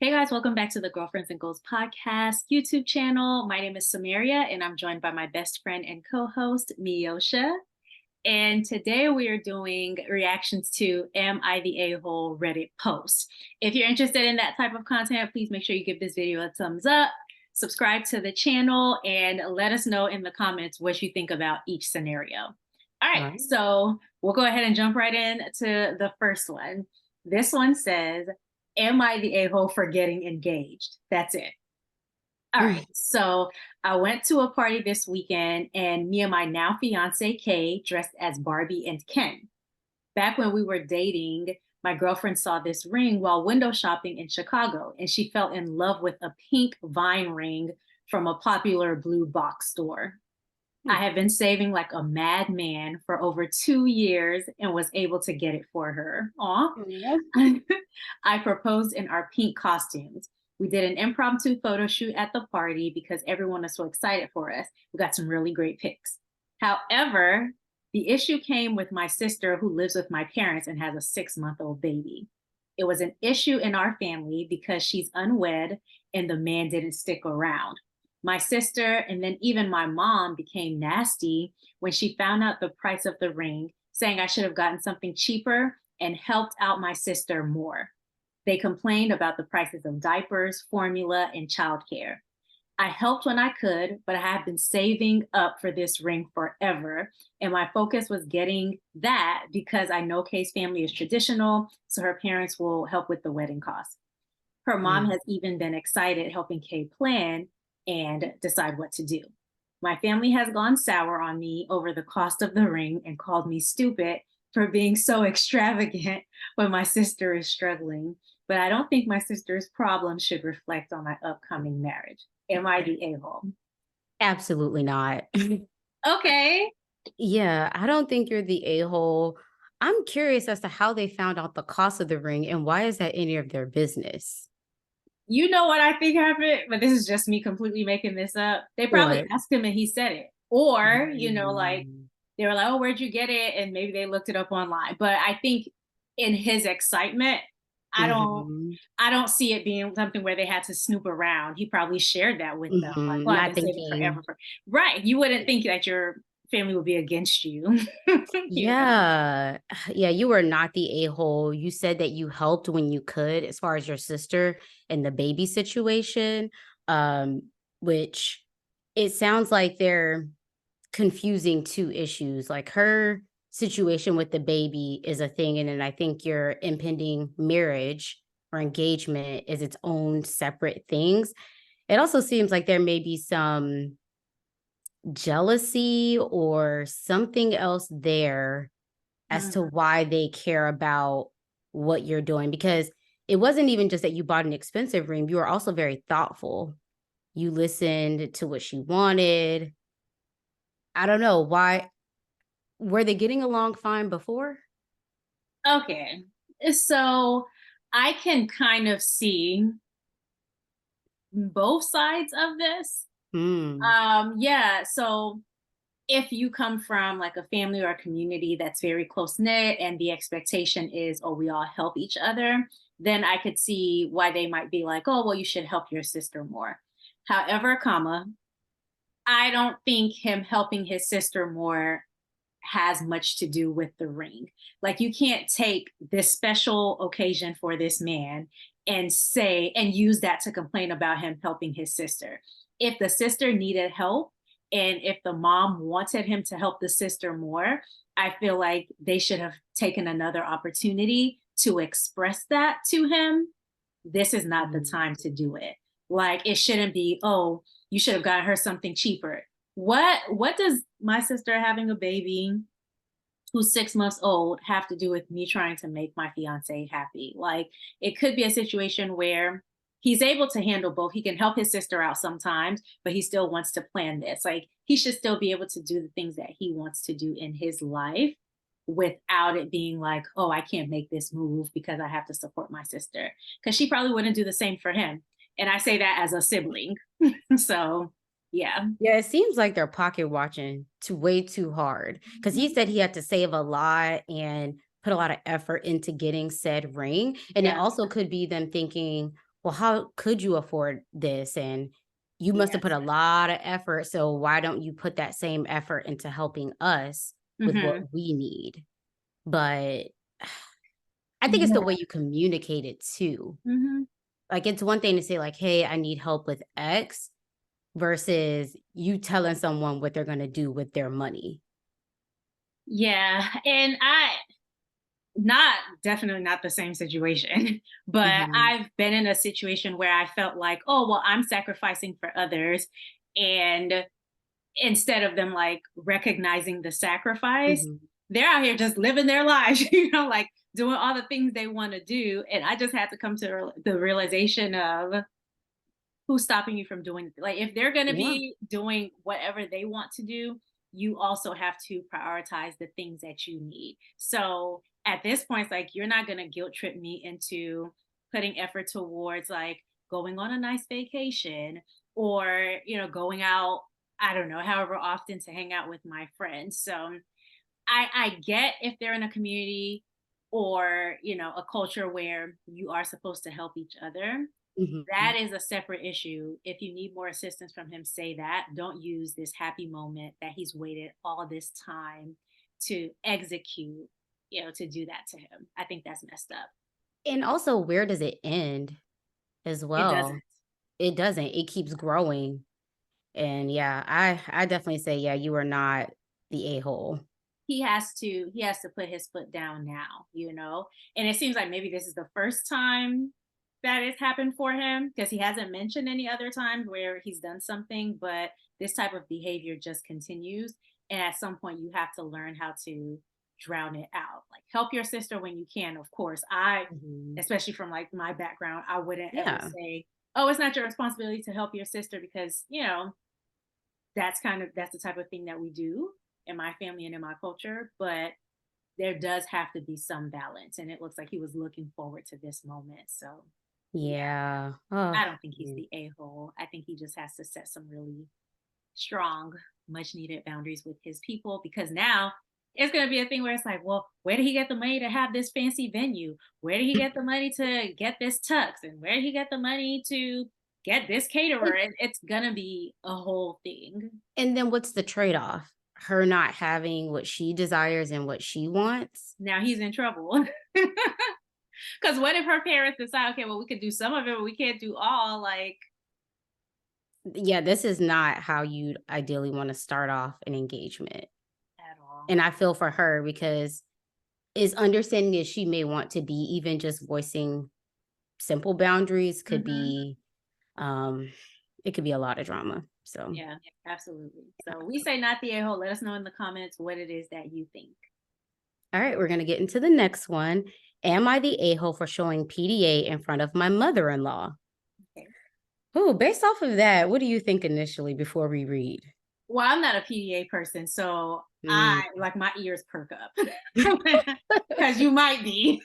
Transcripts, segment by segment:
Hey guys, welcome back to the Girlfriends and Goals podcast YouTube channel. My name is Samaria and I'm joined by my best friend and co-host, Miyosha. And today we are doing reactions to Am I the A-hole Reddit post. If you're interested in that type of content, please make sure you give this video a thumbs up, subscribe to the channel, and let us know in the comments what you think about each scenario. All right, so we'll go ahead and jump right in to the first one. This one says, am I the a-hole for getting engaged? That's it. All right, so I went to a party this weekend and me and my now fiance Kay dressed as Barbie and Ken. Back when we were dating, my girlfriend saw this ring while window shopping in Chicago and she fell in love with a pink vine ring from a popular blue box store. I have been saving like a madman for over 2 years and was able to get it for her. Aw. I proposed in our pink costumes. We did an impromptu photo shoot at the party because everyone was so excited for us. We got some really great pics. However, the issue came with my sister who lives with my parents and has a 6-month-old baby. It was an issue in our family because she's unwed and the man didn't stick around. My sister and then even my mom became nasty when she found out the price of the ring, saying I should have gotten something cheaper and helped out my sister more. They complained about the prices of diapers, formula, and childcare. I helped when I could, but I have been saving up for this ring forever. And my focus was getting that because I know Kay's family is traditional, so her parents will help with the wedding costs. Her mom has even been excited helping Kay plan and decide what to do. My family has gone sour on me over the cost of the ring and called me stupid for being so extravagant when my sister is struggling. But I don't think my sister's problems should reflect on my upcoming marriage. Am I the a-hole? Absolutely not. Okay. Yeah, I don't think you're the a-hole. I'm curious as to how they found out the cost of the ring and why is that any of their business? You know what I think happened? But this is just me completely making this up. They probably What? asked him and he said it. Or, like Mm. they were like, oh, where'd you get it? And maybe they looked it up online. But I think in his excitement, I don't Mhm. I don't see it being something where they had to snoop around. He probably shared that with them. Like, well, I've Not been saving thinking. forever for right. You wouldn't think that your family would be against you. You know? Yeah. Yeah, you were not the a-hole. You said that you helped when you could as far as your sister and the baby situation, um, which it sounds like they're confusing two issues. Like her situation with the baby is a thing, and then I think your impending marriage or engagement is its own separate things. It also seems like there may be some jealousy or something else there as to why they care about what you're doing, because it wasn't even just that you bought an expensive ring, you were also very thoughtful. You listened to what she wanted. I don't know why. Were they getting along fine before? Okay. So I can kind of see both sides of this. Hmm. Yeah, so if you come from like a family or a community that's very close knit and the expectation is, oh, we all help each other, then I could see why they might be like, oh, well, you should help your sister more. However, comma, I don't think him helping his sister more has much to do with the ring. Like you can't take this special occasion for this man and say and use that to complain about him helping his sister. If the sister needed help and if the mom wanted him to help the sister more, I feel like they should have taken another opportunity to express that to him. This is not the time to do it. Like it shouldn't be, oh, you should have gotten her something cheaper. What does my sister having a baby who's 6 months old have to do with me trying to make my fiance happy? Like it could be a situation where he's able to handle both. He can help his sister out sometimes, but he still wants to plan this. Like he should still be able to do the things that he wants to do in his life without it being like, oh, I can't make this move because I have to support my sister. Because she probably wouldn't do the same for him. And I say that as a sibling. So yeah. Yeah, it seems like they're pocket watching too way too hard, because he said he had to save a lot and put a lot of effort into getting said ring. And it Yeah. also could be them thinking, well, how could you afford this? And you must have Yes. put a lot of effort. So why don't you put that same effort into helping us with what Hmm. we need? But I think it's the way Yeah. you communicate it too. Hmm. Like it's one thing to say like, "Hey, I need help with X," versus you telling someone what they're going to do with their money. Yeah. And not definitely not the same situation, but Mhm. I've been in a situation where I felt like, oh, well, I'm sacrificing for others. And instead of them like recognizing the sacrifice, Mhm. they're out here just living their lives, like doing all the things they want to do. And I just had to come to the realization of who's stopping you from doing like if they're going to Yeah. be doing whatever they want to do, you also have to prioritize the things that you need. So at this point it's like you're not going to guilt trip me into putting effort towards like going on a nice vacation or going out, I don't know, however often to hang out with my friends. So I get if they're in a community or a culture where you are supposed to help each other. Mhm. That is a separate issue. If you need more assistance from him, say that. Don't use this happy moment that he's waited all this time to execute, to do that to him. I think that's messed up. And also, where does it end as It doesn't. well? It doesn't. It keeps growing. And yeah, I definitely say, yeah, you are not the a-hole. He has to put his foot down now. And it seems like maybe this is the first time that it's happened for him because he hasn't mentioned any other times where he's done something, but this type of behavior just continues. And at some point you have to learn how to drown it out. Like help your sister when you can, of course. Mhm. Especially from like my background, I wouldn't ever Yeah. say, oh, it's not your responsibility to help your sister because, that's the type of thing that we do in my family and in my culture, but there does have to be some balance, and it looks like he was looking forward to this moment. So yeah, Yeah. Oh, I don't think he's mm. the a-hole. I think he just has to set some really strong, much needed boundaries with his people because now it's going to be a thing where it's like, well, where did he get the money to have this fancy venue? Where did he get the money to get this tux? And where did he get the money to get this caterer? And it's going to be a whole thing. And then what's the trade-off? Her not having what she desires and what she wants? Now he's in trouble. Because what if her parents decide, okay, well, we could do some of it, but we can't do all? Like, Yeah, this is not how you'd ideally want to start off an engagement. at all. And I feel for her because is understanding that she may want to be even just voicing simple boundaries could Hmm. be um it could be a lot of drama. So, Yeah, absolutely. So we say not the a-hole. Let us know in the comments what it is that you think. all right, we're going to get into the next one. Am I the a-hole for showing PDA in front of my mother-in-law? Okay. Oh, based off of that, what do you think initially before we read? Well, I'm not a PDA person, so I Mm. like my ears perk up because you might be.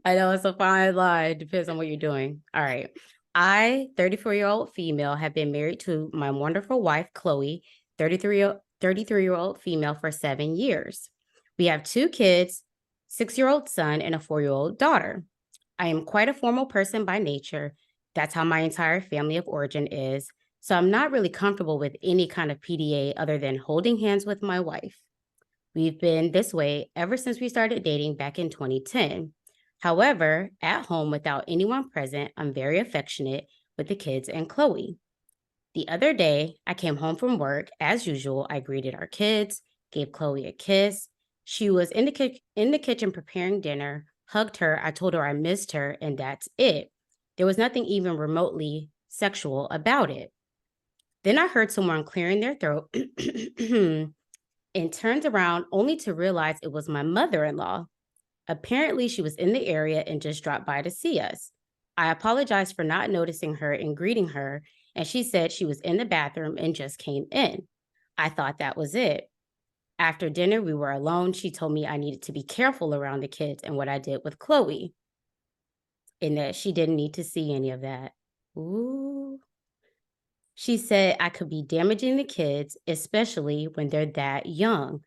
I know it's a fine line. Depends on what you're doing. All right. I, 34-year-old female, have been married to my wonderful wife, Chloe, 33-year-old female, for 7 years. We have 2 kids, 6-year-old son and a 4-year-old daughter. I am quite a formal person by nature. That's how my entire family of origin is. So I'm not really comfortable with any kind of PDA other than holding hands with my wife. We've been this way ever since we started dating back in 2010. However, at home without anyone present, I'm very affectionate with the kids and Chloe. The other day, I came home from work. As usual, I greeted our kids, gave Chloe a kiss. She was in the kitchen preparing dinner, hugged her. I told her I missed her, and that's it. There was nothing even remotely sexual about it. Then I heard someone clearing their throat and turned around only to realize it was my mother in law. Apparently, she was in the area and just dropped by to see us. I apologized for not noticing her and greeting her, and she said she was in the bathroom and just came in. I thought that was it. After dinner, we were alone. She told me I needed to be careful around the kids and what I did with Chloe, and that she didn't need to see any of that. Ooh. She said I could be damaging the kids, especially when they're that young.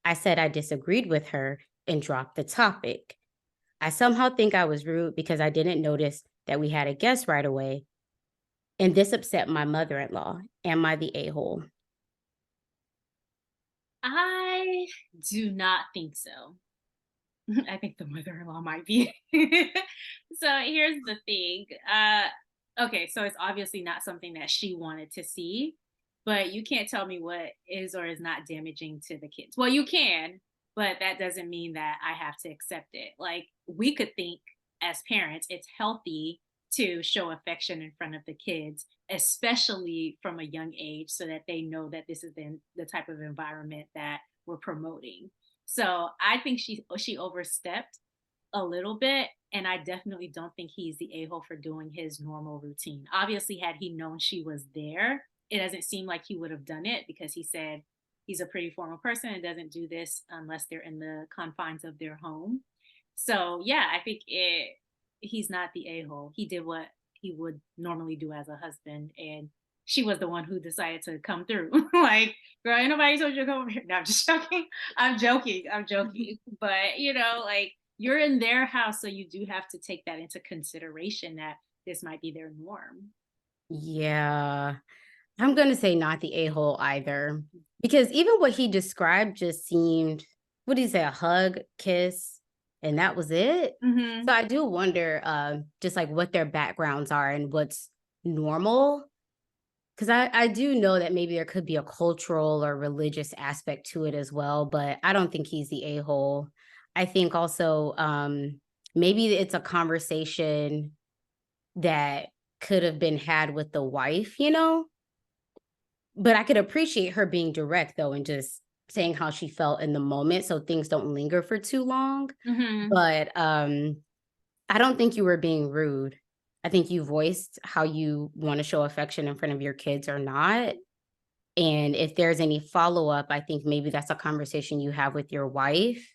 I said I disagreed with her and dropped the topic. I somehow think I was rude because I didn't notice that we had a guest right away. And this upset my mother-in-law. Am I the a-hole? I do not think so. I think the mother-in-law might be. So here's the thing. Okay, so it's obviously not something that she wanted to see, but you can't tell me what is or is not damaging to the kids. Well, you can, but that doesn't mean that I have to accept it. Like we could think as parents, it's healthy to show affection in front of the kids, especially from a young age, so that they know that this is the type of environment that we're promoting. So I think she overstepped a little bit, and I definitely don't think he's the a-hole for doing his normal routine. Obviously, had he known she was there, it doesn't seem like he would have done it because he said he's a pretty formal person and doesn't do this unless they're in the confines of their home. So yeah, I think he's not the a-hole. He did what he would normally do as a husband, and she was the one who decided to come through. Like, girl, ain't nobody told you to come over here. No, I'm just joking. I'm joking. I'm joking. But like you're in their house, so you do have to take that into consideration that this might be their norm. Yeah. I'm gonna say not the a-hole either. Because even what he described just seemed, what did he say, a hug, kiss, and that was it? Hmm. So I do wonder just like what their backgrounds are and what's normal. Because I do know that maybe there could be a cultural or religious aspect to it as well, but I don't think he's the a-hole. I think also maybe it's a conversation that could have been had with the wife, but I could appreciate her being direct though and just saying how she felt in the moment so things don't linger for too long. Hmm. But I don't think you were being rude. I think you voiced how you want to show affection in front of your kids or not. And if there's any follow-up, I think maybe that's a conversation you have with your wife,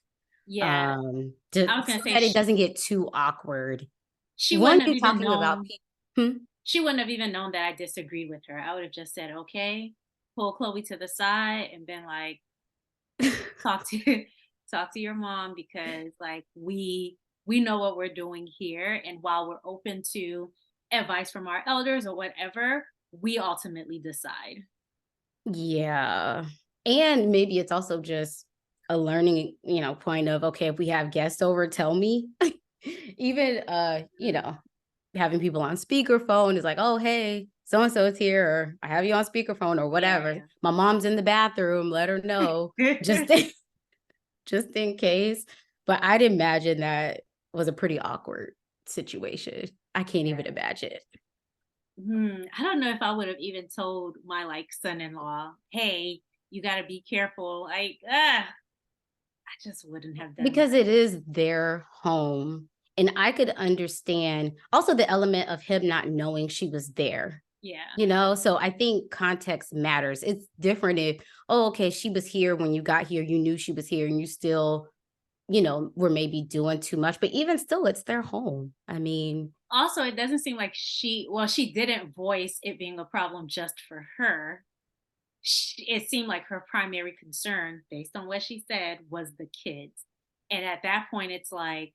Yeah, I was so gonna say that it doesn't get too awkward. she One, wouldn't have you even talking about known. people. She wouldn't have even known that I disagreed with her. I would have just said, "Okay," pull Chloe to the side, and been like, talk to talk to your mom because like we know what we're doing here, and while we're open to advice from our elders or whatever, we ultimately decide. Yeah. And maybe it's also just a learning, point of, okay, if we have guests over, tell me. Even having people on speakerphone is like, oh, hey, so and so is here, or I have you on speakerphone or whatever. Yeah. My mom's in the bathroom, let her know. Just just in case. But I'd imagine that was a pretty awkward situation. I can't even Yeah. imagine. I don't know if I would have even told my like son-in-law, "Hey, you got to be careful." Like, I just wouldn't have done Because that. it is their home. And I could understand also the element of him not knowing she was there, Yeah. So I think context matters. It's different if, oh, okay, she was here when you got here, you knew she was here, and you still, were maybe doing too much. But even still, it's their home. I mean, Also, it doesn't seem like she didn't voice it being a problem just for her. It seemed like her primary concern, based on what she said, was the kids. And at that point, it's like,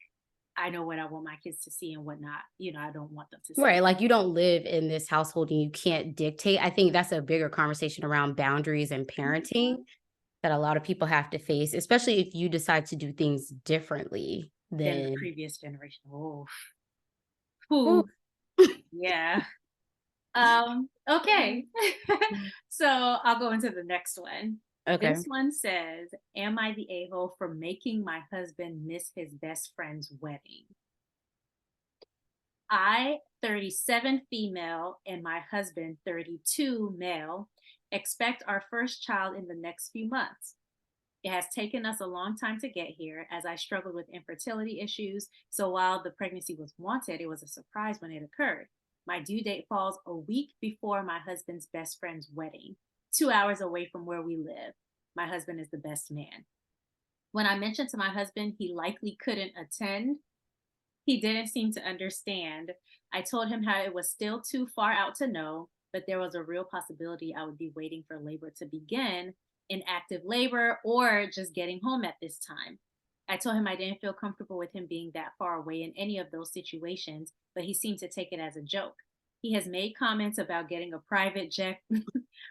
I know what I want my kids to see and what not. I don't want them to see. right, like you don't live in this household and you can't dictate. I think that's a bigger conversation around boundaries and parenting that a lot of people have to face, especially if you decide to do things differently Than the than. previous generation. Oh, Ooh. who? Yeah. Okay. So I'll go into the next one. Okay. This one says, "Am I the a-hole for making my husband miss his best friend's wedding?" I, 37 female, and my husband, 32 male, expect our first child in the next few months. It has taken us a long time to get here as I struggled with infertility issues. So while the pregnancy was wanted, it was a surprise when it occurred. My due date falls a week before my husband's best friend's wedding, 2 hours away from where we live. My husband is the best man. When I mentioned to my husband he likely couldn't attend, he didn't seem to understand. I told him how it was still too far out to know, but there was a real possibility I would be waiting for labor to begin in active labor or just getting home at this time. I told him I didn't feel comfortable with him being that far away in any of those situations, but he seemed to take it as a joke. He has made comments about getting a private jet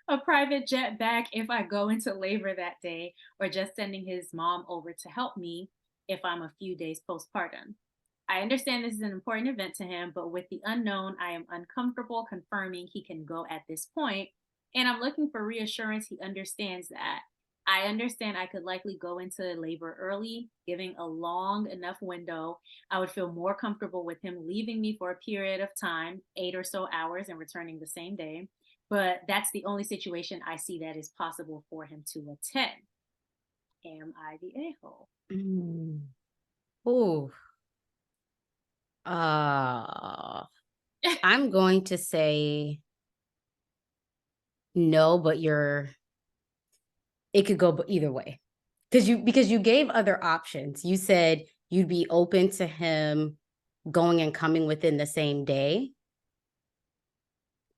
a private jet back if I go into labor that day, or just sending his mom over to help me if I'm a few days postpartum. I understand this is an important event to him, but with the unknown, I am uncomfortable confirming he can go at this point, and I'm looking for reassurance he understands that. I understand I could likely go into labor early, giving a long enough window. I would feel more comfortable with him leaving me for a period of time, 8 or so hours, and returning the same day. But that's the only situation I see that is possible for him to attend. Am I the a hole? Mm. Oh, uh, I'm going to say no, but it could go either way. Because you gave other options. You said you'd be open to him going and coming within the same day.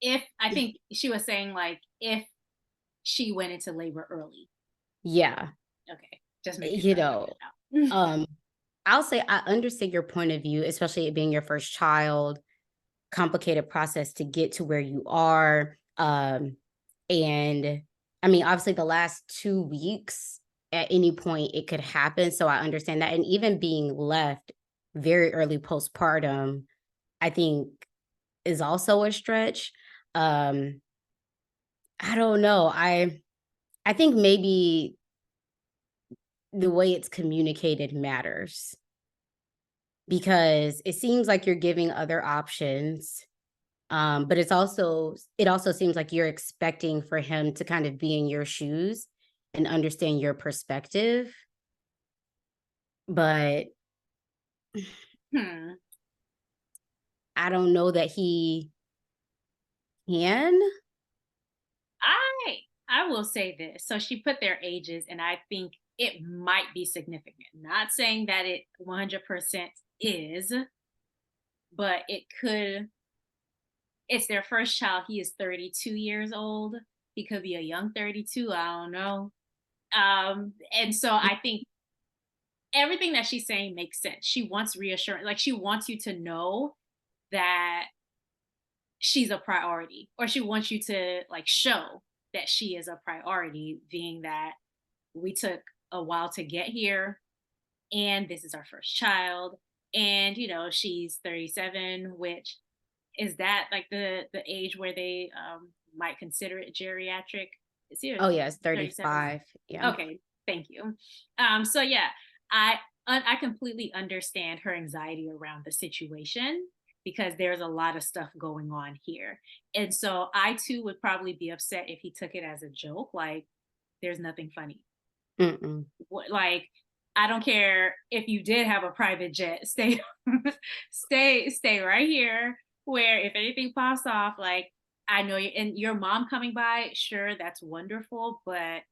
If I think she was saying, like, if she went into labor early. Yeah. Okay, just making You sure I know, got that out. um, I'll say I understand your point of view, especially it being your first child, complicated process to get to where you are. And I mean, obviously, the last 2 weeks, at any point, it could happen. So I understand that. And even being left very early postpartum, I think is also a stretch. Um, I don't know. I think maybe the way it's communicated matters because it seems like you're giving other options. But it also seems like you're expecting for him to kind of be in your shoes and understand your perspective. But Hmm. I don't know that he can. I will say this. So she put their ages, and I think it might be significant. Not saying that it 100% is, but it could. It's their first child. He is 32 years old. He could be a young 32. I don't know. And so I think everything that she's saying makes sense. She wants reassurance. Like, she wants you to know that she's a priority, or she wants you to, like, show that she is a priority, being that we took a while to get here, and this is our first child, and she's 37, which is that like the age where they might consider it geriatric. It's here Oh yeah, it's 37. 35. Yeah. Okay, thank you. So yeah, I completely understand her anxiety around the situation, because there's a lot of stuff going on here. And so I too would probably be upset if he took it as a joke, like, there's nothing funny. Mm-mm. Like, I don't care if you did have a private jet, stay stay right here, where if anything pops off, like, I know you and your mom coming by, sure, that's wonderful, but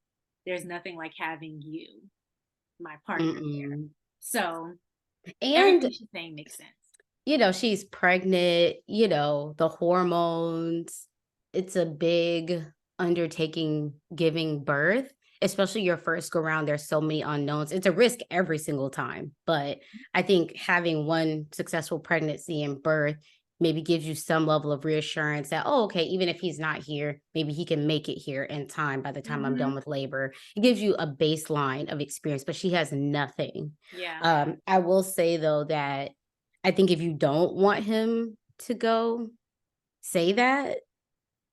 there's nothing like having you, my partner, there. Mm-mm. So And everything she's saying makes sense. she's pregnant, the hormones. It's a big undertaking giving birth, especially your first go round. There's so many unknowns. It's a risk every single time. But I think having one successful pregnancy and birth maybe gives you some level of reassurance that, oh, okay, even if he's not here, maybe he can make it here in time by the time I'm done Hmm. with labor. It gives you a baseline of experience, but she has nothing. Yeah. I will say though that I think if you don't want him to go, say that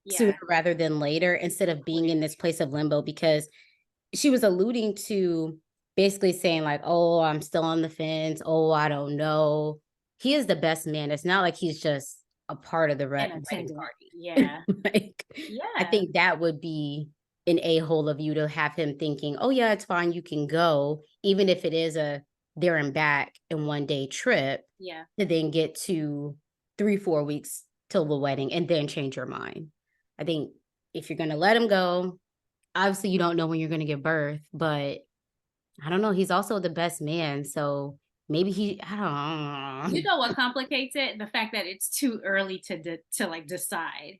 sooner Yeah. rather than later instead Of of being course. in this place of limbo because she was alluding to basically saying like, "Oh, I'm still on the fence. Oh, I don't know." He is the best man. It's not like he's just a part of the An wedding attendant. party. Yeah. Like, I Yeah. think that would be an a-hole of you to have him thinking, "Oh yeah, it's fine. You can go," even if it is a there and back in 1 day trip Yeah. to then get to 3, 4 weeks till the wedding and then change your mind. I think if you're going to let him go, obviously you don't know when you're going to give birth, but I don't know. He's also the best man. So maybe I don't You know. know what complicates it? The fact that it's too early to like decide.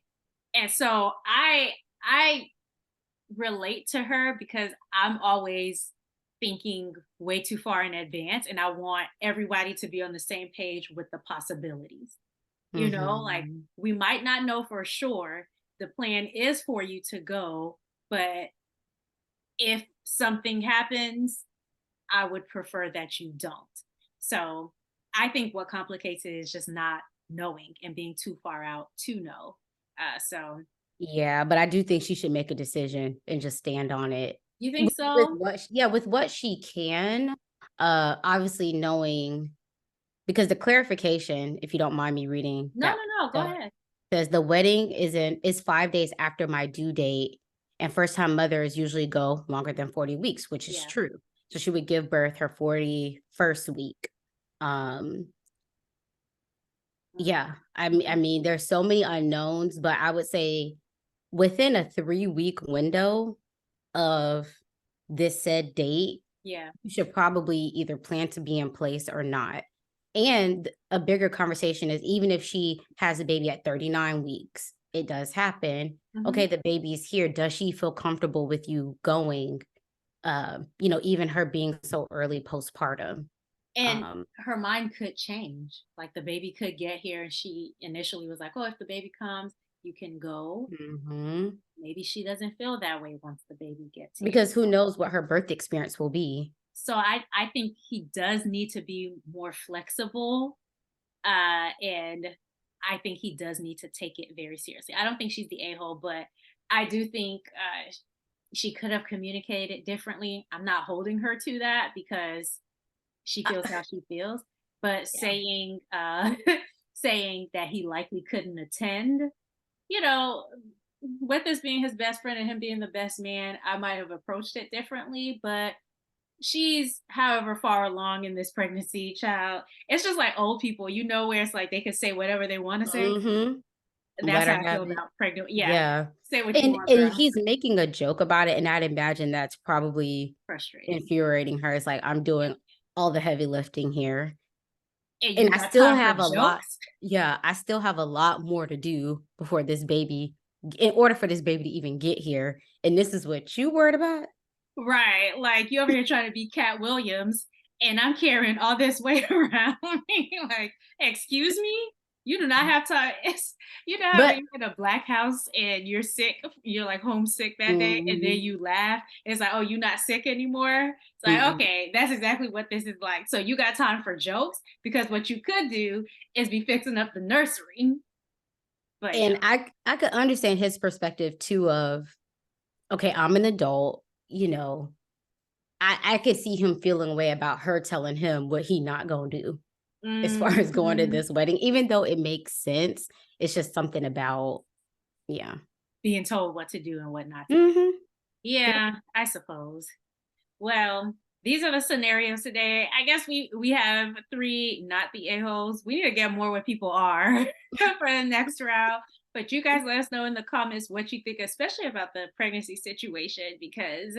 And so I relate to her, because I'm always thinking way too far in advance, and I want everybody to be on the same page with the possibilities. Like Mhm. we might not know for sure the plan is for you to go, but if something happens, I would prefer that you don't. So I think what complicates it is just not knowing and being too far out to know. So Yeah, but I do think she should make a decision and just stand on it. you think With so? what sh yeah, with what she can, obviously knowing because the clarification, if you don't mind me reading No, that, no, no. Go uh, ahead. says the wedding is 5 days after my due date, and first-time mothers usually go longer than 40 weeks, which is Yeah. true. So she would give birth her 41st week. Um, Mm, yeah, I mean, there's so many unknowns, but I would say within a 3-week window of this said date, yeah. you should probably either plan to be in place or not. And a bigger conversation is even if she has a baby at 39 weeks, it does happen. Hmm. Okay, the baby's here. Does she feel comfortable with you going? Even her being so early postpartum. And Um, her mind could change. Like the baby could get here, and she initially was like, "Oh, if the baby comes, you can go." mhm. Maybe she doesn't feel that way once the baby gets here. Because who knows what her birth experience will be. So I think he does need to be more flexible, and I think he does need to take it very seriously. I don't think she's the a-hole, but I do think she could have communicated differently. I'm not holding her to that because she Uh, feels how she feels, but yeah. saying saying that he likely couldn't attend, you know, with this being his best friend and him being the best man, I might have approached it differently, but she's however far along in this pregnancy, child. It's just like old people, where it's like they can say whatever they want to say. Mhm. That's Let how her I feel have it. about pregnant. Yeah, Yeah. say what you And want, and girl. he's making a joke about it, and I'd imagine that's probably Frustrating. infuriating her. It's like, "I'm doing all the heavy lifting here." And And you I got still time for have a lot jokes? yeah, I still have a lot more to do before this baby in order for this baby to even get here, and this is what you worried about? Right. Like you over here trying to be Cat Williams and I'm carrying all this weight around me. Like, excuse me? You do not have time. You know how when But you're in a black house and you're sick, you're like homesick that day, and then mhm, you laugh. It's like, oh, you're not sick anymore. It's like, mm-mm. okay, that's exactly what this is like. So you got time for jokes because what you could do is be fixing up the nursery. But yeah. And I could understand his perspective too of, "Okay, I'm an adult," I could see him feeling a way about her telling him what he not gonna do as far as going to Mhm. this wedding, even though it makes sense. It's just something about yeah. Being told what to do and what not to do. Mhm. Yep. Yeah, I suppose. Well, these are the scenarios today. I guess we have three not the a-holes. We need to get more what people are for the next round. But you guys let us know in the comments what you think, especially about the pregnancy situation, because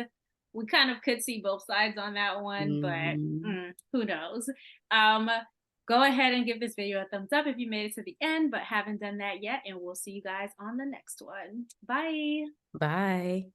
we kind of could see both sides on that one, but Mhm. who knows? Um, go ahead and give this video a thumbs up if you made it to the end, but haven't done that yet. And we'll see you guys on the next one. Bye. Bye.